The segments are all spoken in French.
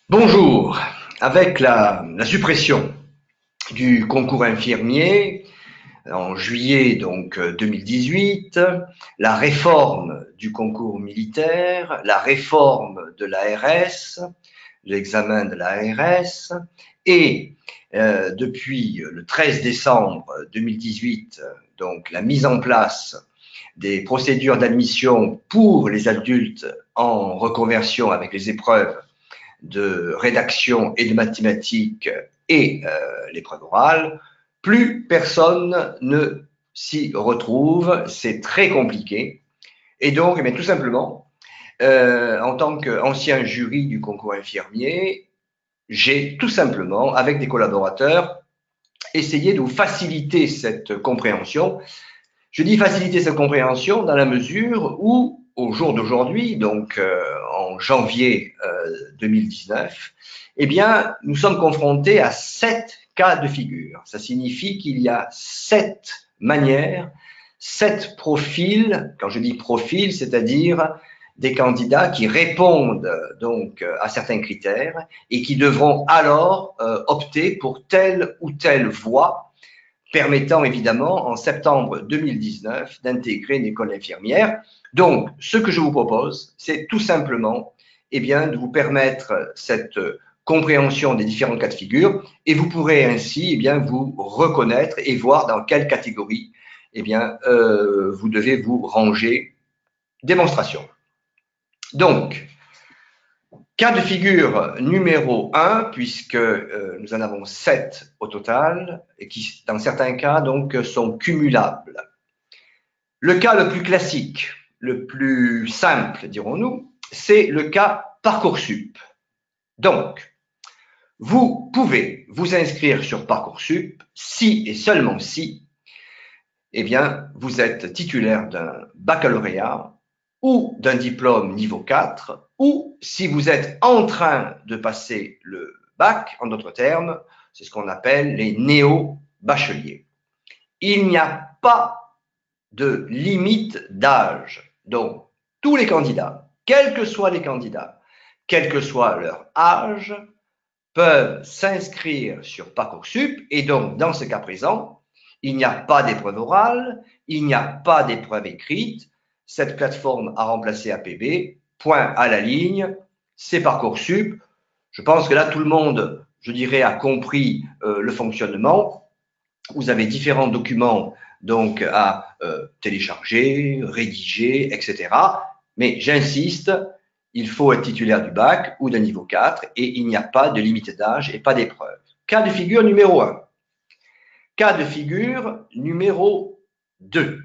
Bonjour. Avec la suppression du concours infirmier en juillet 2018, la réforme du concours militaire, la réforme de l'ARS, l'examen de l'ARS et depuis le 13 décembre 2018, donc la mise en place des procédures d'admission pour les adultes en reconversion avec les épreuves de rédaction et de mathématiques et l'épreuve orale, plus personne ne s'y retrouve, c'est très compliqué. Et donc, tout simplement, en tant qu'ancien jury du concours infirmier, j'ai tout simplement, avec des collaborateurs, essayé de vous faciliter cette compréhension. Je dis faciliter cette compréhension dans la mesure où, au jour d'aujourd'hui, en janvier 2019, eh bien, nous sommes confrontés à 7 cas de figure. Ça signifie qu'il y a 7 manières, 7 profils. Quand je dis profil, c'est-à-dire des candidats qui répondent à certains critères et qui devront alors opter pour telle ou telle voie, permettant évidemment en septembre 2019 d'intégrer une école infirmière. Donc, ce que je vous propose, c'est tout simplement de vous permettre cette compréhension des différents cas de figure et vous pourrez ainsi vous reconnaître et voir dans quelle catégorie vous devez vous ranger. Démonstration. Donc, cas de figure numéro 1, puisque nous en avons 7 au total, et qui, dans certains cas, sont cumulables. Le cas le plus classique, le plus simple, dirons-nous, c'est le cas Parcoursup. Donc, vous pouvez vous inscrire sur Parcoursup si et seulement si vous êtes titulaire d'un baccalauréat ou d'un diplôme niveau 4, ou si vous êtes en train de passer le bac, en d'autres termes, c'est ce qu'on appelle les néo-bacheliers. Il n'y a pas de limite d'âge. Donc, tous les candidats, quels que soient les candidats, quel que soit leur âge, peuvent s'inscrire sur Parcoursup et donc, dans ce cas présent, il n'y a pas d'épreuve orale, il n'y a pas d'épreuve écrite. Cette plateforme a remplacé APB, point à la ligne, c'est Parcoursup. Je pense que là, tout le monde, je dirais, a compris le fonctionnement. Vous avez différents documents à télécharger, rédiger, etc. Mais j'insiste, il faut être titulaire du bac ou d'un niveau 4 et il n'y a pas de limite d'âge et pas d'épreuve. Cas de figure numéro 1. Cas de figure numéro 2.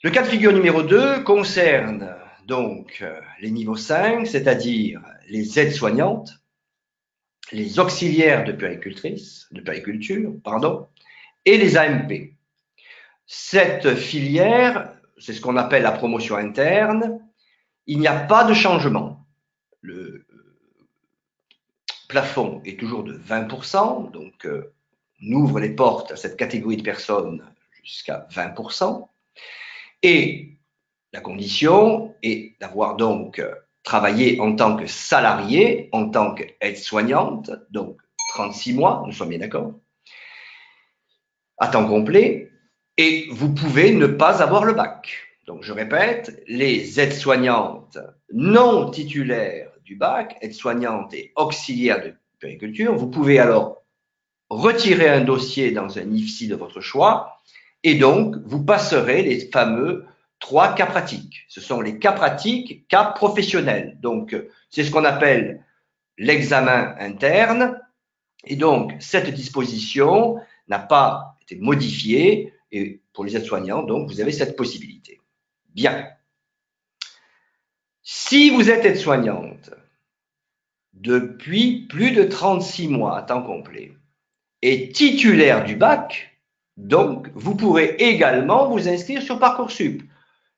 Le cas de figure numéro 2 concerne les niveaux 5, c'est-à-dire les aides-soignantes, les auxiliaires de puériculture, et les AMP. Cette filière, c'est ce qu'on appelle la promotion interne. Il n'y a pas de changement. Le plafond est toujours de 20%, donc on ouvre les portes à cette catégorie de personnes jusqu'à 20%. Et la condition est d'avoir travaillé en tant que salarié, en tant qu'aide-soignante, donc 36 mois, nous sommes bien d'accord, à temps complet, et vous pouvez ne pas avoir le bac. Donc, je répète, les aides-soignantes non titulaires du bac, aides-soignantes et auxiliaires de puériculture, vous pouvez alors retirer un dossier dans un IFSI de votre choix et donc vous passerez les fameux 3 cas pratiques. Ce sont les cas pratiques, cas professionnels. Donc, c'est ce qu'on appelle l'examen interne. Et donc, cette disposition n'a pas été modifiée et pour les aides-soignants, donc, vous avez cette possibilité. Bien. Si vous êtes aide-soignante depuis plus de 36 mois à temps complet et titulaire du bac, donc, vous pourrez également vous inscrire sur Parcoursup,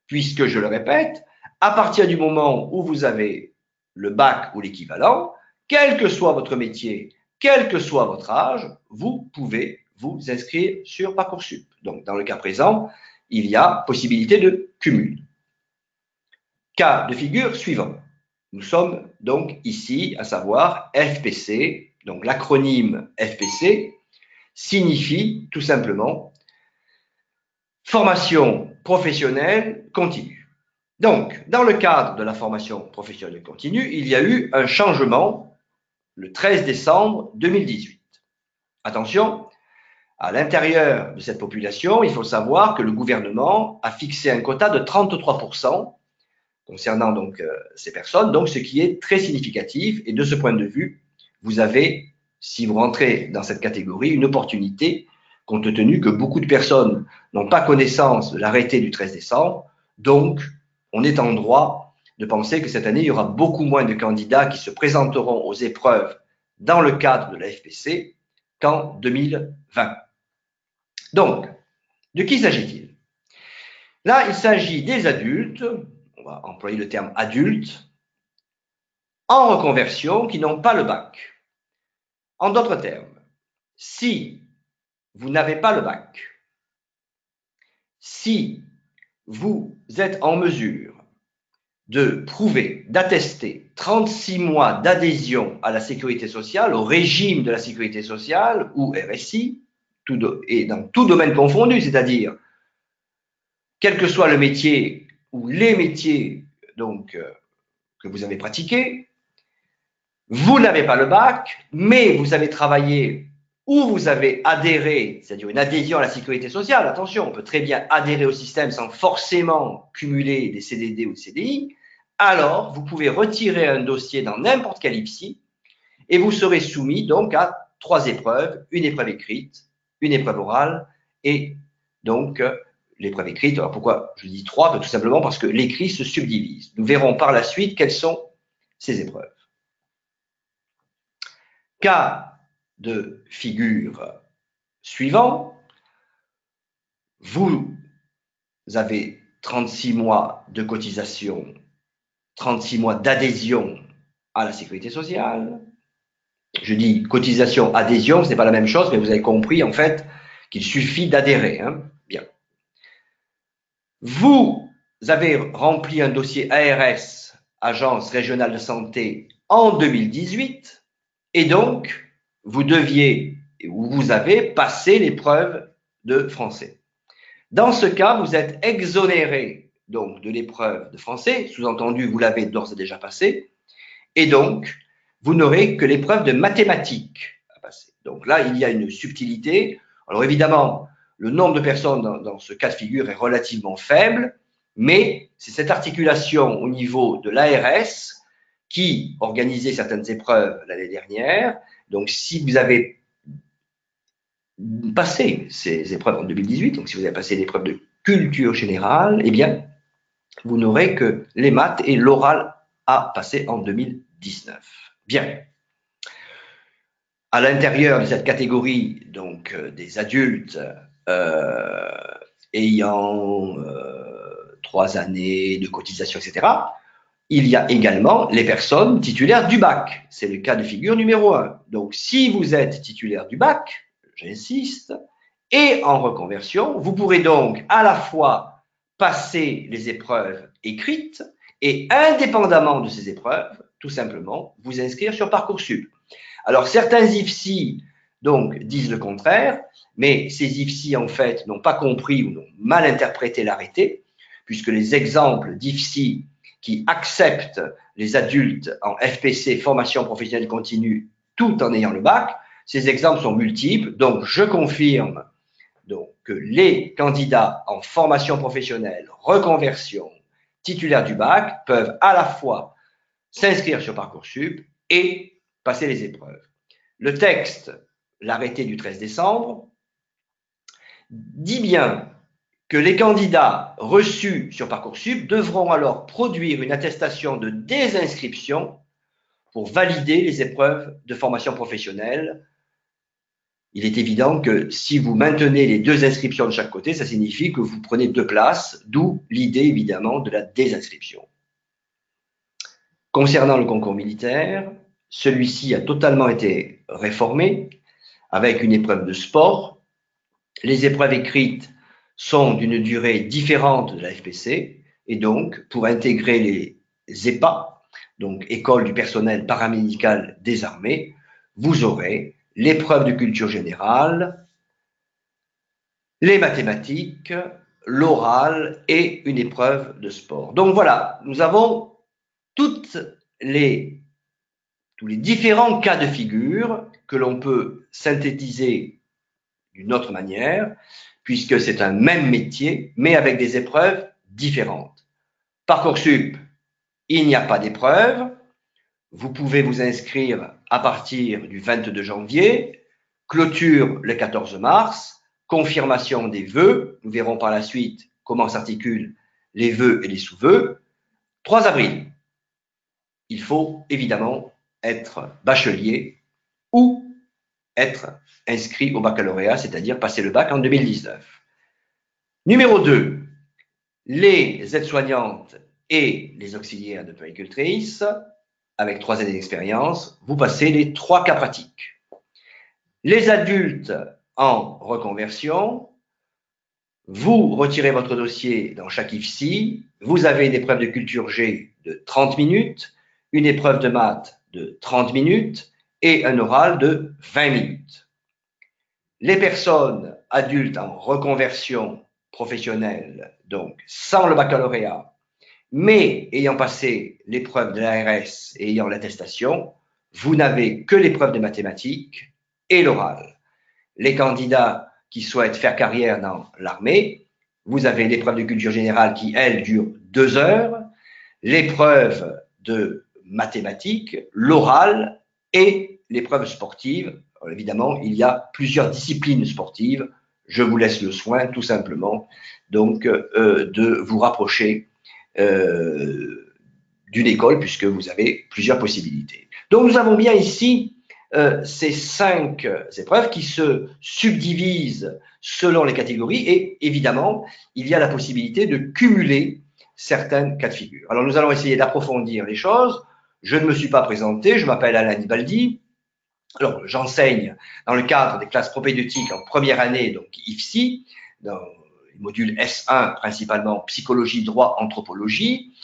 puisque, je le répète, à partir du moment où vous avez le bac ou l'équivalent, quel que soit votre métier, quel que soit votre âge, vous pouvez vous inscrire sur Parcoursup. Donc, dans le cas présent, il y a possibilité de cumul. Cas de figure suivant. Nous sommes donc ici, à savoir FPC, donc l'acronyme FPC signifie tout simplement formation professionnelle continue. Donc, dans le cadre de la formation professionnelle continue, il y a eu un changement le 13 décembre 2018. Attention, à l'intérieur de cette population, il faut savoir que le gouvernement a fixé un quota de 33% concernant donc ces personnes, donc ce qui est très significatif. Et de ce point de vue, vous avez, si vous rentrez dans cette catégorie, une opportunité, compte tenu que beaucoup de personnes n'ont pas connaissance de l'arrêté du 13 décembre. Donc, on est en droit de penser que cette année, il y aura beaucoup moins de candidats qui se présenteront aux épreuves dans le cadre de la FPC qu'en 2020. Donc, de qui s'agit-il? Là, il s'agit des adultes, on va employer le terme adulte, en reconversion qui n'ont pas le bac. En d'autres termes, si vous n'avez pas le bac, si vous êtes en mesure de prouver, d'attester 36 mois d'adhésion à la sécurité sociale, au régime de la sécurité sociale ou RSI, et dans tout domaine confondu, c'est-à-dire quel que soit le métier ou les métiers donc, que vous avez pratiqués, vous n'avez pas le bac, mais vous avez travaillé ou vous avez adhéré, c'est-à-dire une adhésion à la sécurité sociale. Attention, on peut très bien adhérer au système sans forcément cumuler des CDD ou des CDI. Alors, vous pouvez retirer un dossier dans n'importe quel IPSI et vous serez soumis donc à 3 épreuves, une épreuve écrite, une épreuve orale et donc l'épreuve écrite. Alors pourquoi je dis 3? Tout simplement parce que l'écrit se subdivise. Nous verrons par la suite quelles sont ces épreuves. Cas de figure suivant, vous avez 36 mois de cotisation, 36 mois d'adhésion à la sécurité sociale. Je dis cotisation, adhésion, ce n'est pas la même chose, mais vous avez compris en fait qu'il suffit d'adhérer. Hein. Bien. Vous avez rempli un dossier ARS, Agence régionale de santé, en 2018, et donc vous deviez, ou vous avez passé l'épreuve de français. Dans ce cas, vous êtes exonéré donc de l'épreuve de français, sous-entendu, vous l'avez d'ores et déjà passé, et donc vous n'aurez que l'épreuve de mathématiques à passer. Donc là, il y a une subtilité. Alors évidemment, le nombre de personnes dans ce cas de figure est relativement faible, mais c'est cette articulation au niveau de l'ARS qui organisait certaines épreuves l'année dernière. Donc si vous avez passé ces épreuves en 2018, donc si vous avez passé l'épreuve de culture générale, eh bien, vous n'aurez que les maths et l'oral à passer en 2019. Bien. À l'intérieur de cette catégorie, donc des adultes ayant 3 années de cotisation, etc., il y a également les personnes titulaires du bac. C'est le cas de figure numéro 1. Donc, si vous êtes titulaire du bac, j'insiste, et en reconversion, vous pourrez donc à la fois passer les épreuves écrites et indépendamment de ces épreuves, tout simplement, vous inscrire sur Parcoursup. Alors, certains IFSI donc, disent le contraire, mais ces IFSI, en fait, n'ont pas compris ou n'ont mal interprété l'arrêté, puisque les exemples d'IFSI qui acceptent les adultes en FPC, formation professionnelle continue, tout en ayant le bac, ces exemples sont multiples. Donc, je confirme donc, que les candidats en formation professionnelle, reconversion, titulaires du bac, peuvent à la fois s'inscrire sur Parcoursup et passer les épreuves. Le texte, l'arrêté du 13 décembre, dit bien que les candidats reçus sur Parcoursup devront alors produire une attestation de désinscription pour valider les épreuves de formation professionnelle. Il est évident que si vous maintenez les 2 inscriptions de chaque côté, ça signifie que vous prenez 2 places, d'où l'idée évidemment de la désinscription. Concernant le concours militaire, celui-ci a totalement été réformé avec une épreuve de sport. Les épreuves écrites sont d'une durée différente de la FPC et donc pour intégrer les EPA, donc école du personnel paramédical des armées, vous aurez l'épreuve de culture générale, les mathématiques, l'oral et une épreuve de sport. Donc voilà, nous avons tous les différents cas de figure que l'on peut synthétiser d'une autre manière, puisque c'est un même métier, mais avec des épreuves différentes. Parcoursup, il n'y a pas d'épreuve. Vous pouvez vous inscrire à partir du 22 janvier, clôture le 14 mars, confirmation des vœux. Nous verrons par la suite comment s'articulent les vœux et les sous-vœux. 3 avril, il faut évidemment être bachelier ou être inscrit au baccalauréat, c'est-à-dire passer le bac en 2019. Numéro 2, les aides-soignantes et les auxiliaires de puéricultrices, avec 3 années d'expérience, vous passez les 3 cas pratiques. Les adultes en reconversion, vous retirez votre dossier dans chaque IFSI, vous avez une épreuve de culture G de 30 minutes, une épreuve de maths de 30 minutes et un oral de 20 minutes. Les personnes adultes en reconversion professionnelle, donc sans le baccalauréat, mais ayant passé l'épreuve de l'ARS et ayant l'attestation, vous n'avez que l'épreuve de mathématiques et l'oral. Les candidats qui souhaitent faire carrière dans l'armée, vous avez l'épreuve de culture générale qui, elle, dure 2 heures, l'épreuve de mathématiques, l'oral et l'épreuve sportive. Alors, évidemment, il y a plusieurs disciplines sportives. Je vous laisse le soin, tout simplement, donc, de vous rapprocher d'une école, puisque vous avez plusieurs possibilités. Donc, nous avons bien ici ces 5 épreuves qui se subdivisent selon les catégories et évidemment, il y a la possibilité de cumuler certains cas de figure. Alors, nous allons essayer d'approfondir les choses. Je ne me suis pas présenté, je m'appelle Alain Dibaldi. Alors, j'enseigne dans le cadre des classes propédeutiques en première année, donc IFSI, dans le module S1, principalement psychologie, droit, anthropologie.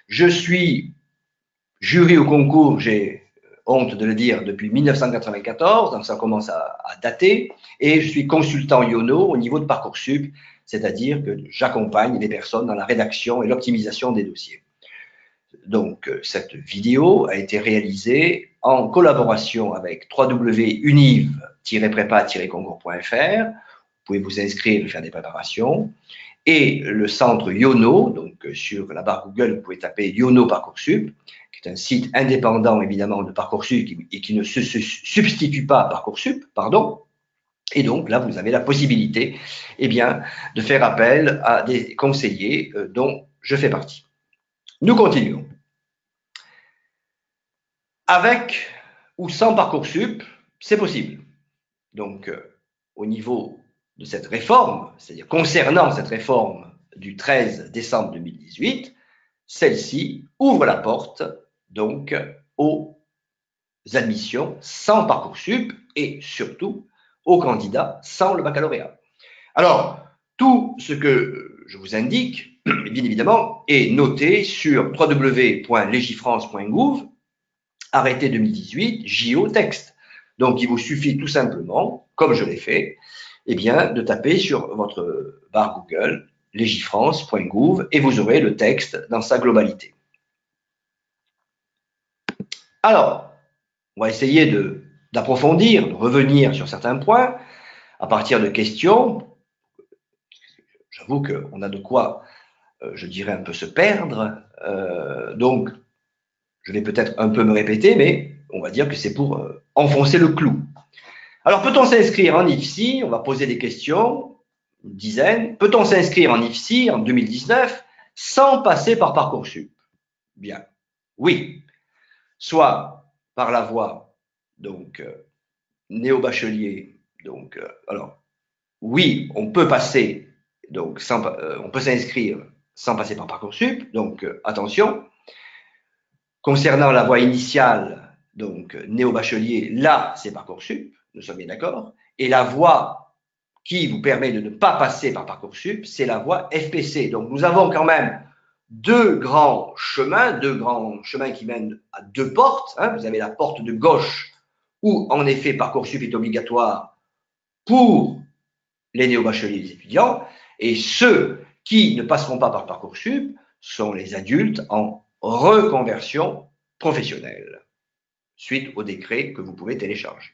Je suis jury au concours, j'ai honte de le dire, depuis 1994, donc ça commence à dater, et je suis consultant IONO au niveau de Parcoursup, c'est-à-dire que j'accompagne les personnes dans la rédaction et l'optimisation des dossiers. Donc, cette vidéo a été réalisée en collaboration avec www.univ-prépa-concours.fr. Vous pouvez vous inscrire et faire des préparations. Et le centre Yono, donc sur la barre Google, vous pouvez taper Yono Parcoursup, qui est un site indépendant évidemment de Parcoursup et qui ne se substitue pas à Parcoursup, pardon. Et donc là, vous avez la possibilité, eh bien, de faire appel à des conseillers dont je fais partie. Nous continuons. Avec ou sans Parcoursup, c'est possible. Donc, au niveau de cette réforme, c'est-à-dire concernant cette réforme du 13 décembre 2018, celle-ci ouvre la porte donc aux admissions sans Parcoursup et surtout aux candidats sans le baccalauréat. Alors, tout ce que je vous indique, bien évidemment, est noté sur www.legifrance.gouv, arrêté 2018, JO texte. Donc, il vous suffit tout simplement, comme je l'ai fait, eh bien, de taper sur votre barre Google legifrance.gouv et vous aurez le texte dans sa globalité. Alors, on va essayer d'approfondir, de revenir sur certains points à partir de questions. J'avoue qu'on a de quoi, je dirais, un peu se perdre. Donc, je vais peut-être un peu me répéter, mais on va dire que c'est pour enfoncer le clou. Alors, peut-on s'inscrire en IFSI? On va poser des questions, une dizaine. Peut-on s'inscrire en IFSI en 2019 sans passer par Parcoursup? Bien, oui. Soit par la voie, donc, néo-bachelier. Donc, alors, oui, on peut passer, donc, on peut s'inscrire sans passer par Parcoursup. Donc, attention. Concernant la voie initiale, donc, néo-bachelier, là, c'est Parcoursup. Nous sommes bien d'accord. Et la voie qui vous permet de ne pas passer par Parcoursup, c'est la voie FPC. Donc, nous avons quand même deux grands chemins qui mènent à deux portes. Hein. Vous avez la porte de gauche où, en effet, Parcoursup est obligatoire pour les néo-bacheliers et les étudiants, et ceux qui ne passeront pas par Parcoursup sont les adultes en reconversion professionnelle, suite au décret que vous pouvez télécharger.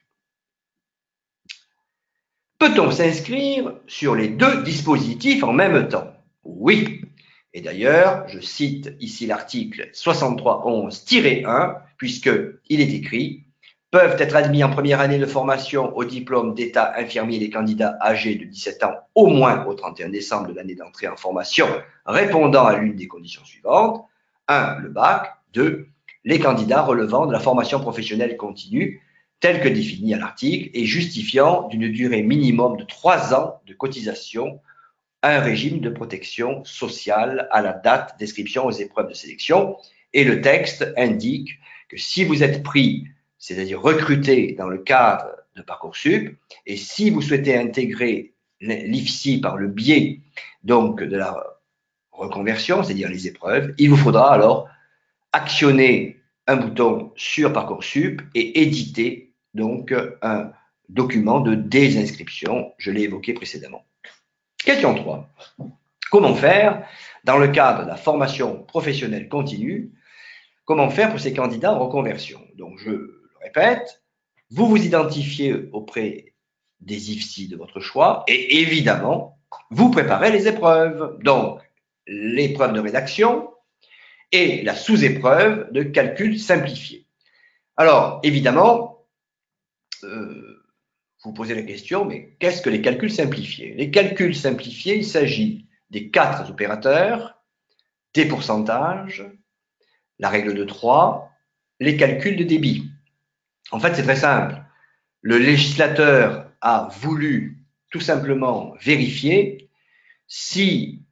Peut-on s'inscrire sur les deux dispositifs en même temps? Oui. Et d'ailleurs, je cite ici l'article 6311-1, puisqu'il est écrit « Peuvent être admis en première année de formation au diplôme d'état infirmier les candidats âgés de 17 ans au moins au 31 décembre de l'année d'entrée en formation répondant à l'une des conditions suivantes. 1. Le bac. 2. Les candidats relevant de la formation professionnelle continue tel que défini à l'article et justifiant d'une durée minimum de 3 ans de cotisation à un régime de protection sociale à la date d'inscription aux épreuves de sélection. Et le texte indique que si vous êtes pris, c'est-à-dire recruté dans le cadre de Parcoursup, et si vous souhaitez intégrer l'IFSI par le biais donc de la reconversion, c'est-à-dire les épreuves, il vous faudra alors actionner un bouton sur Parcoursup et éditer donc un document de désinscription, je l'ai évoqué précédemment. Question 3. Comment faire dans le cadre de la formation professionnelle continue? Comment faire pour ces candidats en reconversion? Donc, je le répète, vous vous identifiez auprès des IFSI de votre choix et évidemment, vous préparez les épreuves. Donc, l'épreuve de rédaction et la sous-épreuve de calcul simplifié. Alors, évidemment, vous posez la question, mais qu'est-ce que les calculs simplifiés? Les calculs simplifiés, il s'agit des 4 opérateurs, des pourcentages, la règle de 3, les calculs de débit. En fait, c'est très simple. Le législateur a voulu tout simplement vérifier si,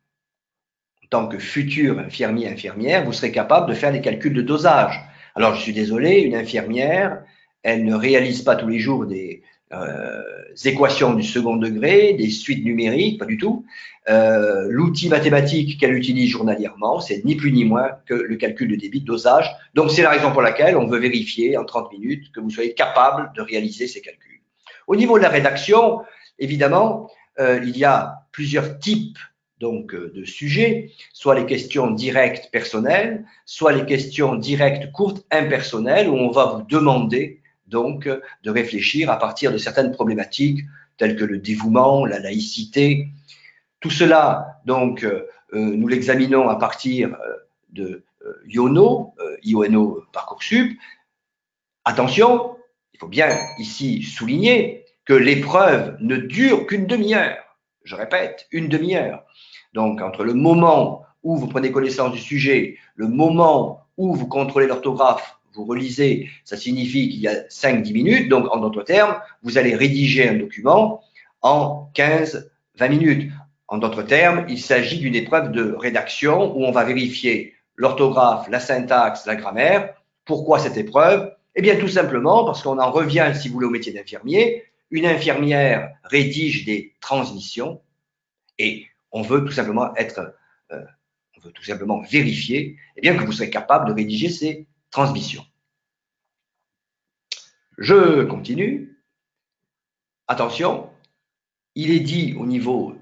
en tant que futur infirmier, infirmière, vous serez capable de faire les calculs de dosage. Alors, je suis désolé, une infirmière, elle ne réalise pas tous les jours des équations du second degré, des suites numériques, pas du tout. L'outil mathématique qu'elle utilise journalièrement, c'est ni plus ni moins que le calcul de débit de dosage. Donc, c'est la raison pour laquelle on veut vérifier en 30 minutes que vous soyez capable de réaliser ces calculs. Au niveau de la rédaction, évidemment, il y a plusieurs types donc de sujets, soit les questions directes personnelles, soit les questions directes courtes impersonnelles, où on va vous demander donc de réfléchir à partir de certaines problématiques telles que le dévouement, la laïcité. Tout cela, donc, nous l'examinons à partir de IONO Parcoursup. Attention, il faut bien ici souligner que l'épreuve ne dure qu'une demi-heure. Je répète, une demi-heure. Donc, entre le moment où vous prenez connaissance du sujet, le moment où vous contrôlez l'orthographe, vous relisez, ça signifie qu'il y a 5-10 minutes. Donc, en d'autres termes, vous allez rédiger un document en 15-20 minutes. En d'autres termes, il s'agit d'une épreuve de rédaction où on va vérifier l'orthographe, la syntaxe, la grammaire. Pourquoi cette épreuve? Eh bien, tout simplement parce qu'on en revient, si vous voulez, au métier d'infirmier. Une infirmière rédige des transmissions et on veut tout simplement on veut tout simplement vérifier eh bien, que vous serez capable de rédiger ces transmissions. Je continue. Attention, il est dit au niveau,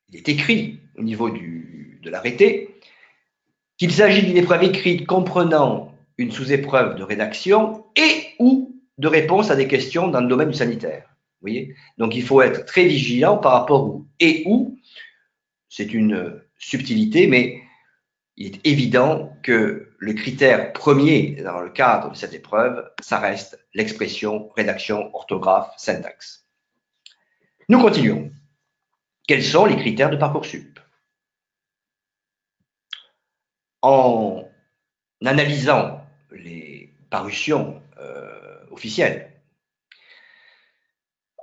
il est écrit au niveau de l'arrêté qu'il s'agit d'une épreuve écrite comprenant une sous-épreuve de rédaction et ou de réponse à des questions dans le domaine du sanitaire. Vous voyez? Donc, il faut être très vigilant par rapport au et ou. C'est une subtilité, mais il est évident que le critère premier dans le cadre de cette épreuve, ça reste l'expression, rédaction, orthographe, syntaxe. Nous continuons. Quels sont les critères de Parcoursup? En analysant les parutions officielles,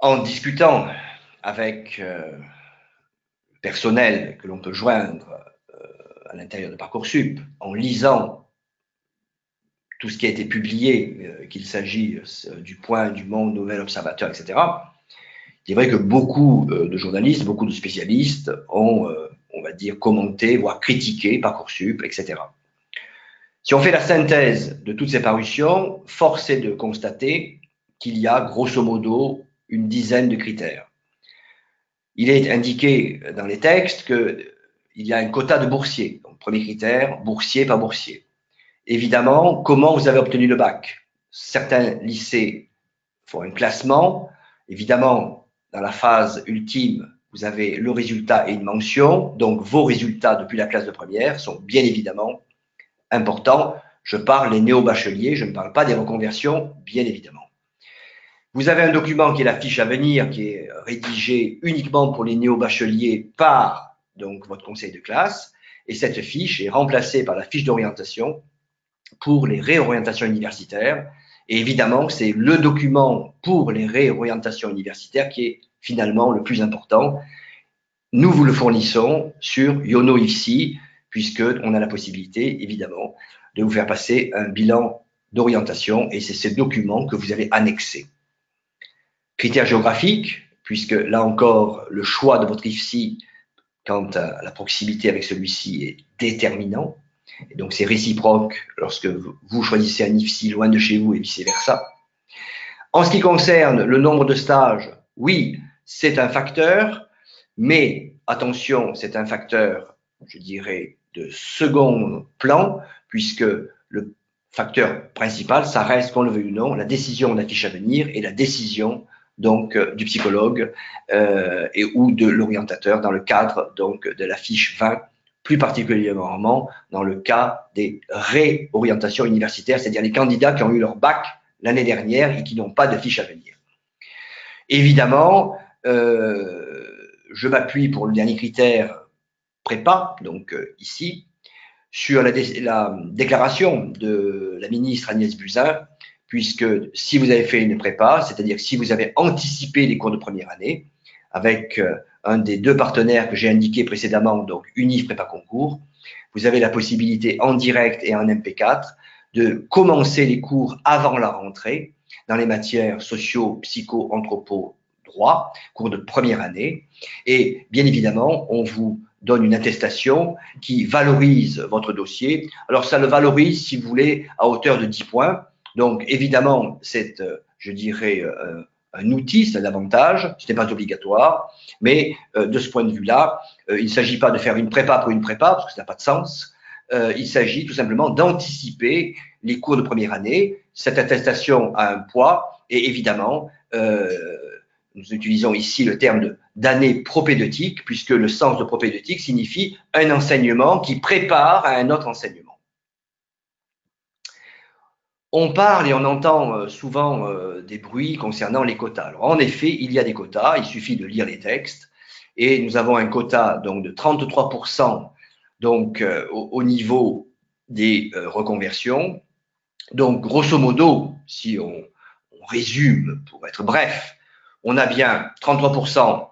en discutant avec le personnel que l'on peut joindre à l'intérieur de Parcoursup, en lisant tout ce qui a été publié, qu'il s'agit du Point, du Monde, Nouvel Observateur, etc., c'est vrai que beaucoup de journalistes, beaucoup de spécialistes ont on va dire, commenter, voire critiquer Parcoursup, etc. Si on fait la synthèse de toutes ces parutions, force est de constater qu'il y a grosso modo une dizaine de critères. Il est indiqué dans les textes qu'il y a un quota de boursiers. Donc, premier critère, boursier, pas boursier. Évidemment, comment vous avez obtenu le bac? Certains lycées font un classement. Évidemment, dans la phase ultime, vous avez le résultat et une mention. Donc, vos résultats depuis la classe de première sont bien évidemment importants. Je parle des néo-bacheliers, je ne parle pas des reconversions, bien évidemment. Vous avez un document qui est la fiche à venir, qui est rédigé uniquement pour les néo-bacheliers par donc, votre conseil de classe. Et cette fiche est remplacée par la fiche d'orientation pour les réorientations universitaires. Et évidemment, c'est le document pour les réorientations universitaires qui est finalement le plus important. Nous vous le fournissons sur Yono IFSI, puisqu'on a la possibilité, évidemment, de vous faire passer un bilan d'orientation. Et c'est ce document que vous allez annexer. Critères géographiques, puisque là encore, le choix de votre IFSI quant à la proximité avec celui-ci est déterminant. Et donc, c'est réciproque lorsque vous choisissez un IFSI loin de chez vous et vice-versa. En ce qui concerne le nombre de stages, oui, c'est un facteur, mais attention, c'est un facteur, je dirais, de second plan, puisque le facteur principal, ça reste, qu'on le veuille ou non, la décision de la fiche à venir et la décision donc du psychologue et ou de l'orientateur dans le cadre donc de la fiche 20, plus particulièrement dans le cas des réorientations universitaires, c'est-à-dire les candidats qui ont eu leur bac l'année dernière et qui n'ont pas de fiche à venir. Évidemment, je m'appuie pour le dernier critère prépa, donc ici, sur la déclaration de la ministre Agnès Buzyn, puisque si vous avez fait une prépa, c'est-à-dire si vous avez anticipé les cours de première année, avec un des deux partenaires que j'ai indiqué précédemment, donc UNIF Prépa Concours, vous avez la possibilité en direct et en MP4 de commencer les cours avant la rentrée dans les matières socio, psycho, anthropo, droit, cours de première année. Et bien évidemment, on vous donne une attestation qui valorise votre dossier. Alors, ça le valorise, si vous voulez, à hauteur de 10 points. Donc, évidemment, c'est, je dirais, un outil, c'est un avantage, ce n'est pas obligatoire, mais de ce point de vue-là, il ne s'agit pas de faire une prépa pour une prépa, parce que ça n'a pas de sens. Il s'agit tout simplement d'anticiper les cours de première année. Cette attestation a un poids, et évidemment, nous utilisons ici le terme d'année propédeutique, puisque le sens de propédeutique signifie un enseignement qui prépare à un autre enseignement. On parle et on entend souvent des bruits concernant les quotas. Alors, en effet, il y a des quotas, il suffit de lire les textes, et nous avons un quota donc, de 33% donc, au niveau des reconversions. Donc, grosso modo, si on résume pour être bref, on a bien 33%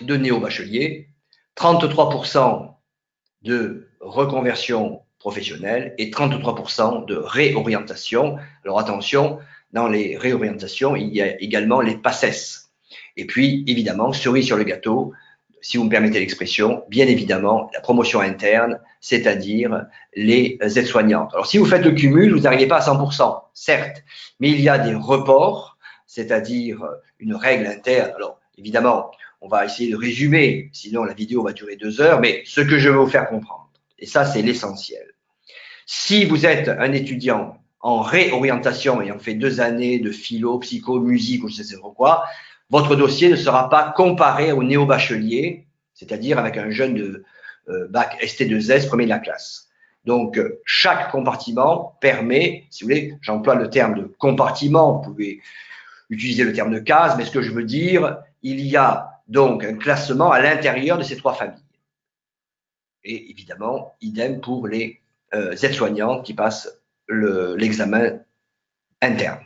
de néo-bacheliers, 33% de reconversion professionnelle et 33% de réorientation. Alors attention, dans les réorientations, il y a également les PACES. Et puis, évidemment, cerise sur le gâteau, si vous me permettez l'expression, bien évidemment, la promotion interne, c'est-à-dire les aides-soignantes. Alors, si vous faites le cumul, vous n'arrivez pas à 100%, certes, mais il y a des reports, c'est-à-dire une règle interne. Alors, évidemment, on va essayer de résumer, sinon la vidéo va durer 2 heures, mais ce que je veux vous faire comprendre, et ça, c'est l'essentiel. Si vous êtes un étudiant en réorientation ayant fait 2 années de philo, psycho, musique ou je ne sais pas quoi, votre dossier ne sera pas comparé au néo-bachelier, c'est-à-dire avec un jeune de bac ST2S, premier de la classe. Donc, chaque compartiment permet, si vous voulez, j'emploie le terme de compartiment, vous pouvez utiliser le terme de case, mais ce que je veux dire, il y a donc un classement à l'intérieur de ces 3 familles. Et évidemment, idem pour les aides-soignantes qui passent l'examen interne.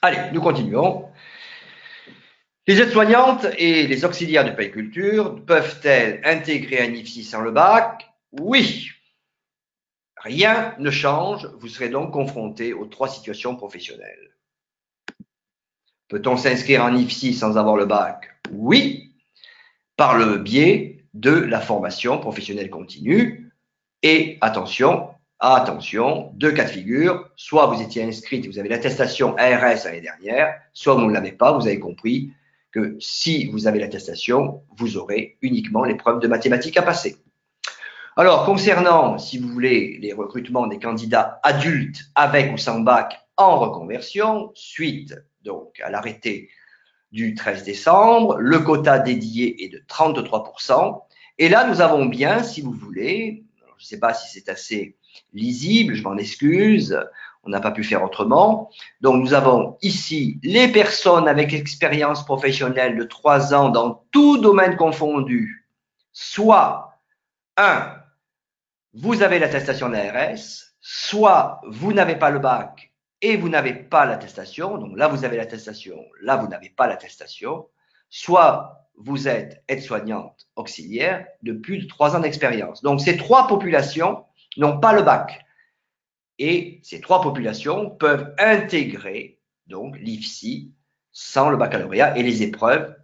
Allez, nous continuons. Les aides-soignantes et les auxiliaires de périculture peuvent-elles intégrer un IFSI sans le bac? Oui. Rien ne change, vous serez donc confronté aux 3 situations professionnelles. Peut-on s'inscrire en IFSI sans avoir le bac? Oui, par le biais de la formation professionnelle continue. Et attention, attention, deux cas de figure, soit vous étiez inscrite, vous avez l'attestation ARS l'année dernière, soit vous ne l'avez pas, vous avez compris que si vous avez l'attestation, vous aurez uniquement l'épreuve de mathématiques à passer. Alors, concernant, si vous voulez, les recrutements des candidats adultes avec ou sans bac en reconversion, suite donc à l'arrêté du 13 décembre, le quota dédié est de 33%. Et là, nous avons bien, si vous voulez, je ne sais pas si c'est assez lisible, je m'en excuse, on n'a pas pu faire autrement. Donc, nous avons ici les personnes avec expérience professionnelle de 3 ans dans tout domaine confondu, soit 1, vous avez l'attestation de l'ARS, soit vous n'avez pas le bac et vous n'avez pas l'attestation, donc là vous avez l'attestation, là vous n'avez pas l'attestation, soit vous êtes aide-soignante auxiliaire de plus de 3 ans d'expérience. Donc ces trois populations n'ont pas le bac et ces trois populations peuvent intégrer donc l'IFSI sans le baccalauréat et les épreuves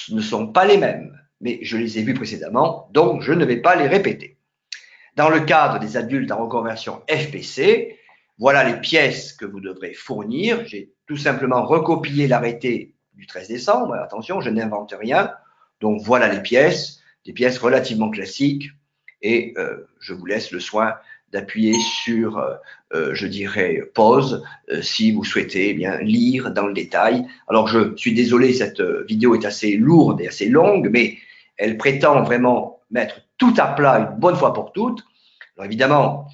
ne sont pas les mêmes, mais je les ai vues précédemment, donc je ne vais pas les répéter. Dans le cadre des adultes en reconversion FPC, voilà les pièces que vous devrez fournir. J'ai tout simplement recopié l'arrêté du 13 décembre. Attention, je n'invente rien. Donc voilà les pièces, des pièces relativement classiques. Et je vous laisse le soin d'appuyer sur, je dirais, pause si vous souhaitez bien lire dans le détail. Alors je suis désolé, cette vidéo est assez lourde et assez longue, mais elle prétend vraiment mettre tout à plat une bonne fois pour toutes. Alors évidemment,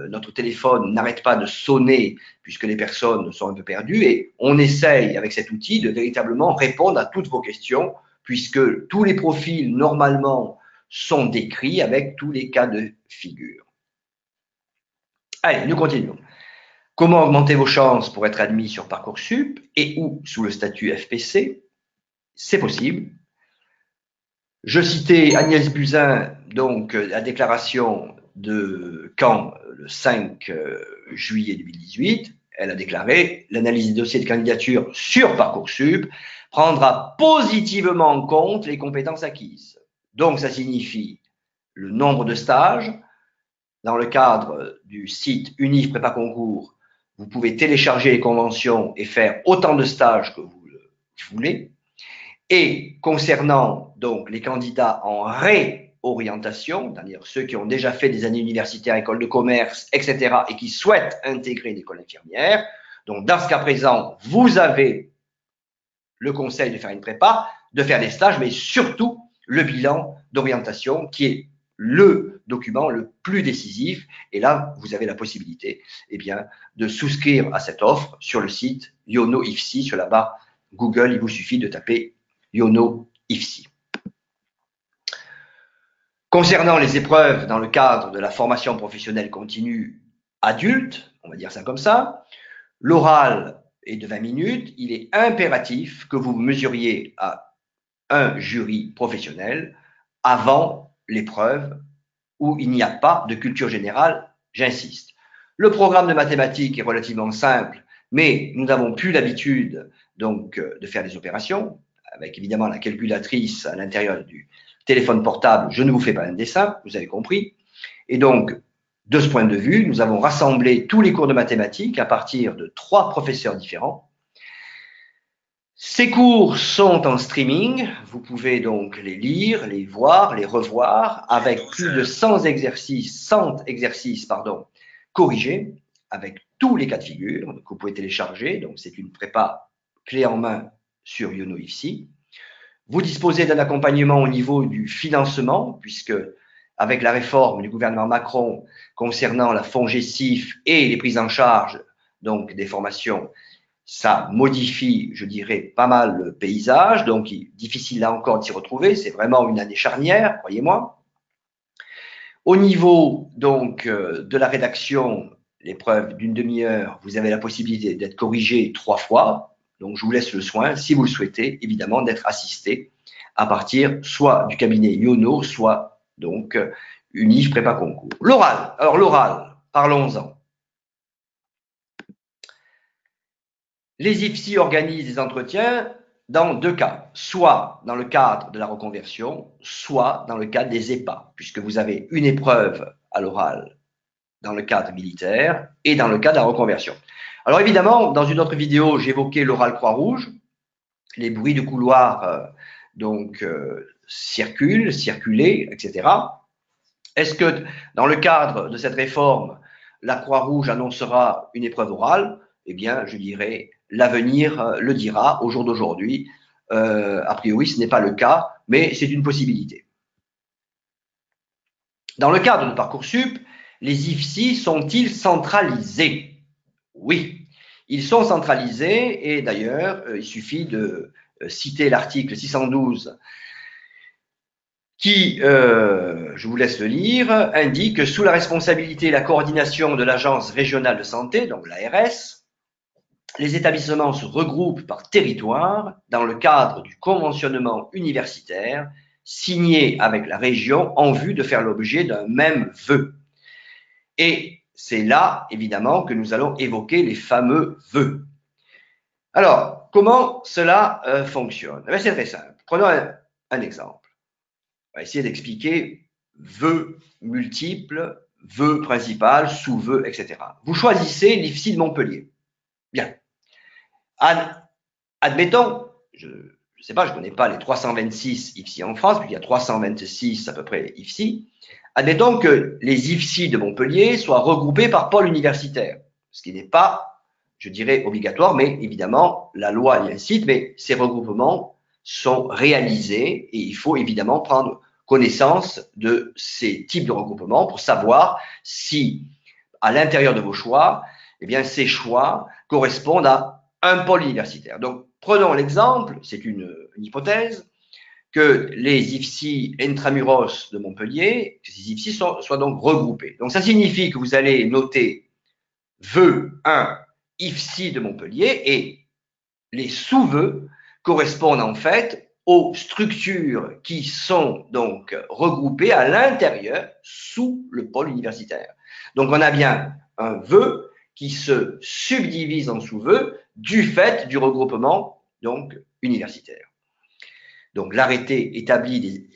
notre téléphone n'arrête pas de sonner puisque les personnes sont un peu perdues et on essaye avec cet outil de véritablement répondre à toutes vos questions puisque tous les profils normalement sont décrits avec tous les cas de figure. Allez, nous continuons. Comment augmenter vos chances pour être admis sur Parcoursup et ou sous le statut FPC? C'est possible. Je citais Agnès Buzyn, donc la déclaration de Caen le 5 juillet 2018. Elle a déclaré « L'analyse des dossiers de candidature sur Parcoursup prendra positivement en compte les compétences acquises. » Donc, ça signifie le nombre de stages. Dans le cadre du site Unif Prépa Concours, vous pouvez télécharger les conventions et faire autant de stages que vous le voulez. Et concernant donc les candidats en réorientation, c'est-à-dire ceux qui ont déjà fait des années universitaires, écoles de commerce, etc., et qui souhaitent intégrer l'école infirmière, donc dans ce cas présent, vous avez le conseil de faire une prépa, de faire des stages, mais surtout le bilan d'orientation qui est le document le plus décisif. Et là, vous avez la possibilité de souscrire à cette offre sur le site Yono IFSI, sur la barre Google. Il vous suffit de taper Yono IFSI. Concernant les épreuves dans le cadre de la formation professionnelle continue adulte, on va dire ça comme ça, l'oral est de 20 minutes. Il est impératif que vous mesuriez à un jury professionnel avant l'épreuve où il n'y a pas de culture générale, j'insiste. Le programme de mathématiques est relativement simple, mais nous n'avons plus l'habitude donc de faire des opérations, avec évidemment la calculatrice à l'intérieur du téléphone portable. Je ne vous fais pas un dessin, vous avez compris. Et donc, de ce point de vue, nous avons rassemblé tous les cours de mathématiques à partir de 3 professeurs différents. Ces cours sont en streaming, vous pouvez donc les lire, les voir, les revoir, avec plus de 100 exercices corrigés, avec tous les cas de figure, que vous pouvez télécharger. Donc c'est une prépa clé en main sur Yono IFSI. Vous disposez d'un accompagnement au niveau du financement, puisque avec la réforme du gouvernement Macron concernant la FONGECIF et les prises en charge donc des formations, ça modifie, je dirais, pas mal le paysage, donc difficile là encore de s'y retrouver, c'est vraiment une année charnière, croyez-moi. Au niveau donc de la rédaction, l'épreuve d'une demi-heure, vous avez la possibilité d'être corrigé 3 fois, donc je vous laisse le soin, si vous le souhaitez, évidemment, d'être assisté à partir soit du cabinet Yono, soit donc Unif Prépa Concours. L'oral, alors l'oral, parlons-en. Les IFSI organisent des entretiens dans deux cas, soit dans le cadre de la reconversion, soit dans le cadre des EPA, puisque vous avez une épreuve à l'oral dans le cadre militaire et dans le cadre de la reconversion. Alors évidemment, dans une autre vidéo, j'évoquais l'oral Croix-Rouge, les bruits de couloir circuler, etc. Est-ce que dans le cadre de cette réforme, la Croix-Rouge annoncera une épreuve orale? Eh bien, je dirais, l'avenir le dira. Au jour d'aujourd'hui, a priori, ce n'est pas le cas, mais c'est une possibilité. Dans le cadre de Parcoursup, les IFSI sont-ils centralisés? Oui, ils sont centralisés et d'ailleurs, il suffit de citer l'article 612 qui, je vous laisse le lire, indique sous la responsabilité et la coordination de l'Agence régionale de santé, donc l'ARS, les établissements se regroupent par territoire dans le cadre du conventionnement universitaire signé avec la région en vue de faire l'objet d'un même vœu. Et c'est là, évidemment, que nous allons évoquer les fameux vœux. Alors, comment cela fonctionne? C'est très simple. Prenons un exemple. On va essayer d'expliquer vœux multiples, vœux principal, sous-vœux, etc. Vous choisissez l'IFSI de Montpellier. Bien. Admettons, je ne sais pas, je ne connais pas les 326 IFSI en France, puisqu'il y a 326 à peu près IFSI. Admettons que les IFSI de Montpellier soient regroupés par pôle universitaire, ce qui n'est pas, je dirais, obligatoire, mais évidemment, la loi y incite, mais ces regroupements sont réalisés et il faut évidemment prendre connaissance de ces types de regroupements pour savoir si, à l'intérieur de vos choix, eh bien, ces choix correspondent à un pôle universitaire. Donc, prenons l'exemple, c'est une hypothèse, que les IFSI intramuros de Montpellier, que ces IFSI soient donc regroupés. Donc, ça signifie que vous allez noter vœu 1 IFSI de Montpellier et les sous-vœux correspondent en fait aux structures qui sont donc regroupées à l'intérieur sous le pôle universitaire. Donc, on a bien un vœu qui se subdivise en sous-vœux du fait du regroupement donc universitaire. Donc, l'arrêté établit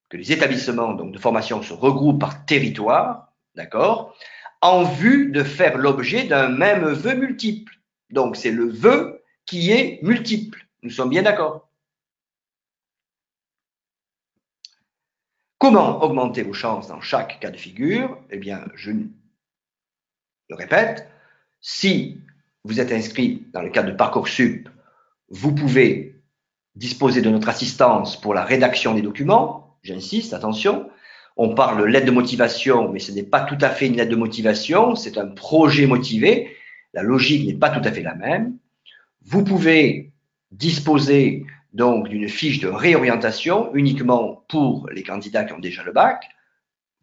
que les établissements donc, de formation se regroupent par territoire, d'accord, en vue de faire l'objet d'un même vœu multiple. Donc, c'est le vœu qui est multiple. Nous sommes bien d'accord? Comment augmenter vos chances dans chaque cas de figure? Eh bien, je le répète, si vous êtes inscrit dans le cadre de Parcoursup, vous pouvez disposer de notre assistance pour la rédaction des documents. J'insiste, attention. On parle de lettre de motivation, mais ce n'est pas tout à fait une lettre de motivation, c'est un projet motivé. La logique n'est pas tout à fait la même. Vous pouvez disposer donc d'une fiche de réorientation uniquement pour les candidats qui ont déjà le bac.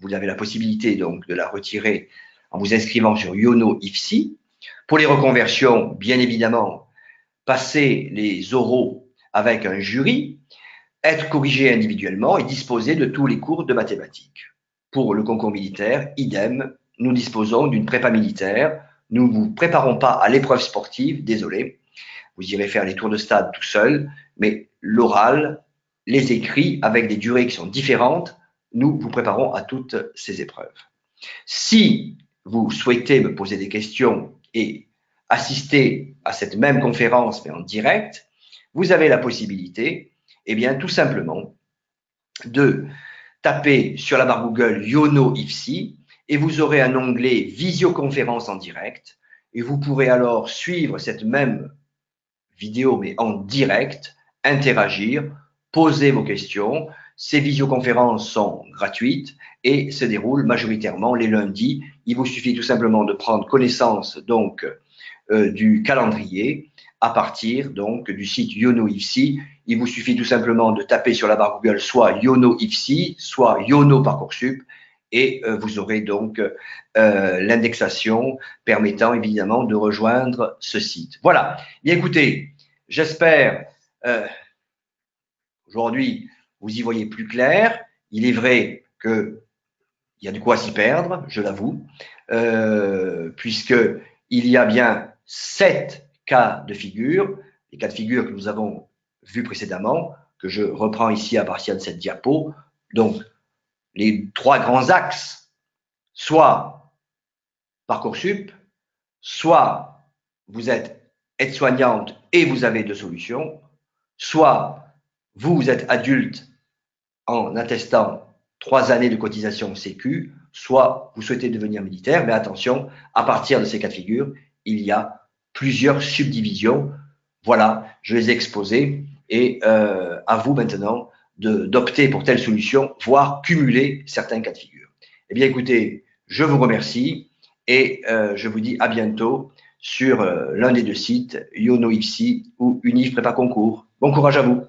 Vous avez la possibilité donc de la retirer en vous inscrivant sur Yono IFSI. Pour les reconversions, bien évidemment, passer les oraux avec un jury, être corrigé individuellement et disposer de tous les cours de mathématiques. Pour le concours militaire, idem, nous disposons d'une prépa militaire. Nous ne vous préparons pas à l'épreuve sportive, désolé. Vous irez faire les tours de stade tout seul, mais l'oral, les écrits avec des durées qui sont différentes, nous vous préparons à toutes ces épreuves. Si vous souhaitez me poser des questions et assister à cette même conférence, mais en direct, vous avez la possibilité, eh bien, tout simplement, de taper sur la barre Google Yono IFSI et vous aurez un onglet visioconférence en direct et vous pourrez alors suivre cette même vidéo, mais en direct, interagir, poser vos questions. Ces visioconférences sont gratuites et se déroulent majoritairement les lundis. Il vous suffit tout simplement de prendre connaissance donc du calendrier à partir donc du site Yono IFSI. Il vous suffit tout simplement de taper sur la barre Google soit Yono IFSI, soit Yono Parcoursup et vous aurez donc l'indexation permettant évidemment de rejoindre ce site. Voilà. Bien écoutez, j'espère aujourd'hui vous y voyez plus clair. Il est vrai que il y a de quoi s'y perdre, je l'avoue, puisque il y a bien 7 cas de figure, les cas de figure que nous avons vu précédemment, que je reprends ici à partir de cette diapo. Donc, les 3 grands axes, soit Parcoursup, soit vous êtes aide-soignante et vous avez 2 solutions, soit vous êtes adulte en attestant 3 années de cotisation Sécu, soit vous souhaitez devenir militaire, mais attention, à partir de ces cas de figure, il y a plusieurs subdivisions. Voilà, je les ai exposées et à vous maintenant d'opter pour telle solution, voire cumuler certains cas de figure. Eh bien écoutez, je vous remercie et je vous dis à bientôt sur l'un des 2 sites, YONO IPSI ou Univ Prépa Concours. Bon courage à vous.